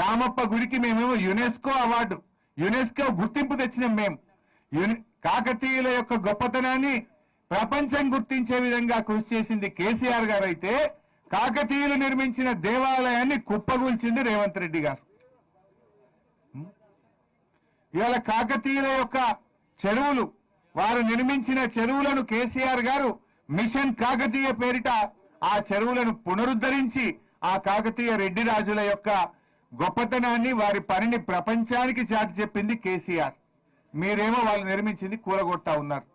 రామప్ప గుడికి మేమేమో UNESCO award, UNESCO గుర్తింపు తెచ్చినాం మేము. కాకతీయుల యొక్క గొప్పతనాన్ని ప్రపంచం గుర్తించే విధంగా కృషి చేసింది కేసీఆర్ గారు అయితే, కాకతీయులు నిర్మించిన దేవాలయాన్ని కుప్పగూల్చింది రేవంత్ రెడ్డి గారు. ఇవాళ కాకతీయుల యొక్క చెరువులు, వారు నిర్మించిన చెరువులను కేసీఆర్ గారు మిషన్ కాకతీయ పేరిట ఆ చెరువులను పునరుద్ధరించి ఆ కాకతీయ రెడ్డి రాజుల యొక్క గొప్పతనాన్ని, వారి పనిని ప్రపంచానికి చాటి చెప్పింది కేసీఆర్. మీరేమో వాళ్ళు నిర్మించింది కూలగొడతా ఉన్నారు.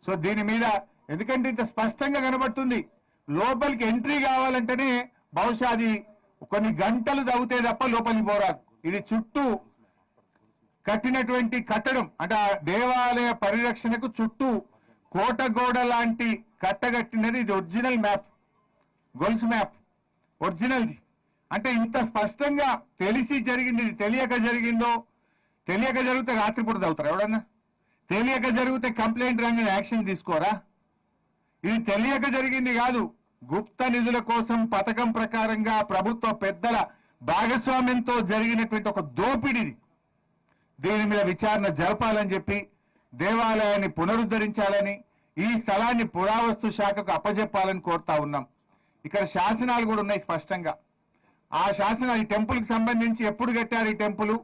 సో దీని మీద ఎందుకంటే ఇంత స్పష్టంగా కనబడుతుంది, లోపలికి ఎంట్రీ కావాలంటేనే బహుశా అది కొన్ని గంటలు తవ్వుతే తప్ప లోపలికి పోరాదు. ఇది చుట్టూ కట్టినటువంటి కట్టడం అంటే ఆ దేవాలయ పరిరక్షణకు చుట్టూ కోటగోడ లాంటి కట్టగట్టినది. ఇది ఒరిజినల్ మ్యాప్, గొలుసు మ్యాప్ ఒరిజినల్ది. అంటే ఇంత స్పష్టంగా తెలిసి జరిగింది. ఇది తెలియక జరిగిందో, తెలియక జరిగితే రాత్రిపూట తవ్వుతారా ఎవడన్నా? తెలియక జరిగితే కంప్లైంట్ రాగానే యాక్షన్ తీసుకోరా? ఇది తెలియక జరిగింది కాదు, గుప్త నిధుల కోసం పథకం ప్రకారంగా ప్రభుత్వ పెద్దల భాగస్వామ్యంతో జరిగినటువంటి ఒక దోపిడీది. దీని మీద విచారణ జరపాలని చెప్పి, దేవాలయాన్ని పునరుద్ధరించాలని, ఈ స్థలాన్ని పురావస్తు శాఖకు అప్పజెప్పాలని కోరుతా ఉన్నాం. ఇక్కడ శాసనాలు కూడా ఉన్నాయి స్పష్టంగా. ఆ శాసనాలు ఈ టెంపుల్కి సంబంధించి ఎప్పుడు కట్టారు ఈ టెంపుల్,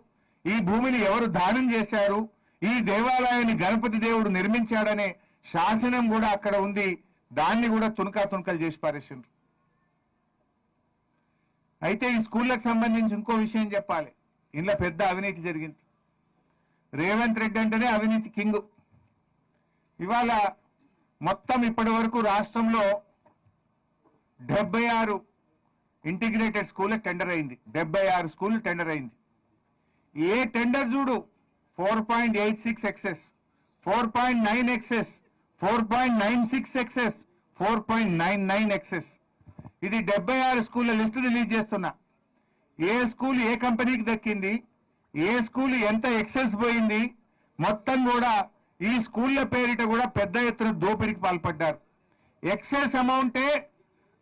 ఈ భూమిని ఎవరు దానం చేశారు, ఈ దేవాలయాన్ని గణపతి దేవుడు నిర్మించాడనే శాసనం కూడా అక్కడ ఉంది. దాన్ని కూడా తునకలు చేసి పారేసిండ్రు. అయితే ఈ స్కూళ్ళకు సంబంధించి ఇంకో విషయం చెప్పాలి. ఇంట్లో పెద్ద అవినీతి జరిగింది. రేవంత్ రెడ్డి అంటేనే అవినీతి కింగ్. ఇవాళ మొత్తం ఇప్పటి వరకు రాష్ట్రంలో 76 ఇంటిగ్రేటెడ్ స్కూల్ టెండర్ అయింది. 76 స్కూల్ టెండర్ అయింది. ఏ టెండర్ చూడు 4.86 ఎక్సెస్, 4.9 ఎక్సెస్, 4.96 ఎక్సెస్, 4.99 ఎక్సెస్. ఇది 76 స్కూళ్ళ లిస్టు రిలీజ్ చేస్తున్నా. ఏ స్కూల్ ఏ కంపెనీకి దక్కింది, ఏ స్కూల్ ఎంత ఎక్సెస్ పోయింది, మొత్తం కూడా ఈ స్కూళ్ళ పేరిట కూడా పెద్ద ఎత్తున దోపిడీకి పాల్పడ్డారు. ఎక్సెస్ అమౌంటే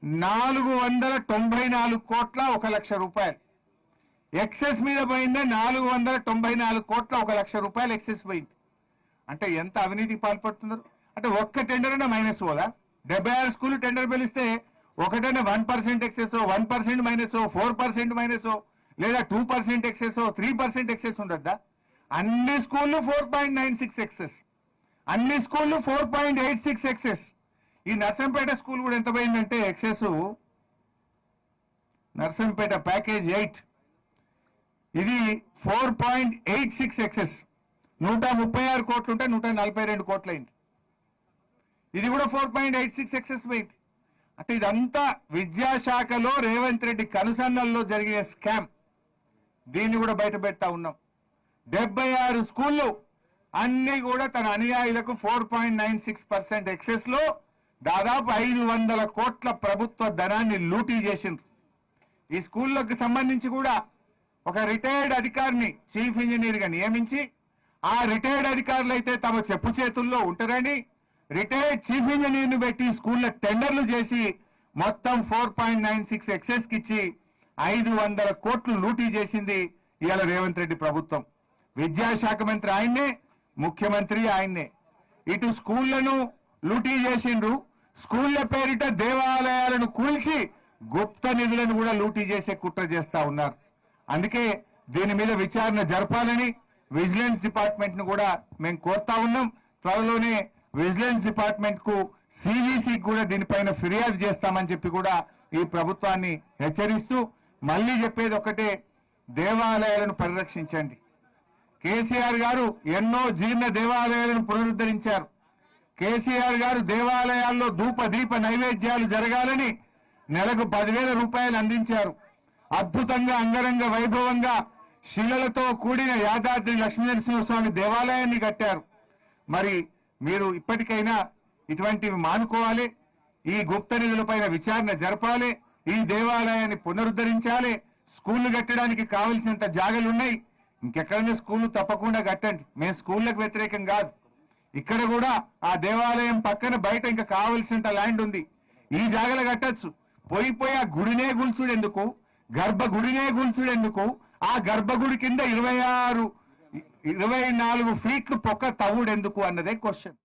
494 కోట్ల 1 లక్ష రూపాయలు. ఎక్సెస్ మీద పోయిందే 494 కోట్ల 1 లక్ష రూపాయలు ఎక్సెస్ పోయింది. అంటే ఎంత అవినీతికి పాల్పడుతున్నారు. అంటే ఒక్క టెండర్ అయినా మైనస్ పోదా? 76 స్కూల్ టెండర్ పిలిస్తే ఒకటైనా 1% ఎక్సెస్, 1% మైనస్, 4% మైనస్, లేదా 2% ఎక్సెస్, 3% ఎక్సెస్ ఉండద్దా? అన్ని స్కూళ్ళు 4.96 ఎక్సెస్, అన్ని స్కూళ్ళు 4.86 ఎక్సెస్. ఈ నర్సంపేట స్కూల్ కూడా ఎంత పోయిందంటే ఎక్సెస్, నర్సంపేట ప్యాకేజ్ 8 ఇది 4.86 ఎక్సెస్. 136 కోట్లు ఉంటే 142 కోట్లు అయింది. ఇది కూడా 4.86 ఎక్సెస్ పోయింది. అంటే ఇదంతా విద్యాశాఖలో రేవంత్ రెడ్డి కనుసన్నల్లో జరిగే స్కామ్. దీన్ని కూడా బయట పెడతా ఉన్నాం. 76 స్కూళ్ళు అన్ని కూడా తన అనుయాయులకు 4.96% ఎక్సెస్ లో దాదాపు 500 కోట్ల ప్రభుత్వ ధనాన్ని లూటీ చేసిండ్రు. ఈ స్కూళ్ళకు సంబంధించి కూడా ఒక రిటైర్డ్ అధికారిని చీఫ్ ఇంజనీర్ గా నియమించి, ఆ రిటైర్డ్ అధికారులు అయితే తమ చెప్పు చేతుల్లో ఉంటారని రిటైర్డ్ చీఫ్ ఇంజనీర్ ను పెట్టి స్కూళ్ళ టెండర్లు చేసి మొత్తం 4.96 ఎక్సెస్ కి ఇచ్చి 500 కోట్లు లూటీ చేసింది ఇవాళ రేవంత్ రెడ్డి ప్రభుత్వం. విద్యాశాఖ మంత్రి ఆయన్నే, ముఖ్యమంత్రి ఆయన్నే. ఇటు స్కూళ్లను లూటీ చేసిండ్రు, స్కూళ్ల పేరిట దేవాలయాలను కూల్చి గుప్త నిధులను కూడా లూటీ చేసే కుట్ర చేస్తా ఉన్నారు. అందుకే దీని మీద విచారణ జరపాలని విజిలెన్స్ డిపార్ట్మెంట్ ను కూడా మేము కోరుతా ఉన్నాం. త్వరలోనే విజిలెన్స్ డిపార్ట్మెంట్ కు, సివిసికి కూడా దీనిపైన ఫిర్యాదు చేస్తామని చెప్పి కూడా ఈ ప్రభుత్వాన్ని హెచ్చరిస్తూ, మళ్ళీ చెప్పేది ఒకటే, దేవాలయాలను పరిరక్షించండి. కేసీఆర్ గారు ఎన్నో జీర్ణ దేవాలయాలను పునరుద్ధరించారు. కేసీఆర్ గారు దేవాలయాల్లో ధూప దీప నైవేద్యాలు జరగాలని నెలకు 10,000 రూపాయలు అందించారు. అద్భుతంగా అంగరంగ వైభవంగా శిలలతో కూడిన యాదాద్రి లక్ష్మీనరసింహస్వామి దేవాలయాన్ని కట్టారు. మరి మీరు ఇప్పటికైనా ఇటువంటివి మానుకోవాలి. ఈ గుప్త నిధులపైన విచారణ జరపాలి. ఈ దేవాలయాన్ని పునరుద్ధరించాలి. స్కూళ్లు కట్టడానికి కావలసినంత జాగాలున్నాయి. ఇంకెక్కడైనా స్కూళ్లు తప్పకుండా కట్టండి. మేము స్కూళ్లకు వ్యతిరేకం కాదు. ఇక్కడ కూడా ఆ దేవాలయం పక్కన బయట ఇంకా కావలసినంత ల్యాండ్ ఉంది. ఈ జాగాలు కట్టచ్చు. పోయి ఆ గుడినే గుల్చుడు ఎందుకు, గర్భగుడినే గుల్చుడు ఎందుకు? ఆ గర్భగుడి కింద 24 ఫీట్లు పొక్క తవ్వుడు ఎందుకు అన్నదే క్వశ్చన్.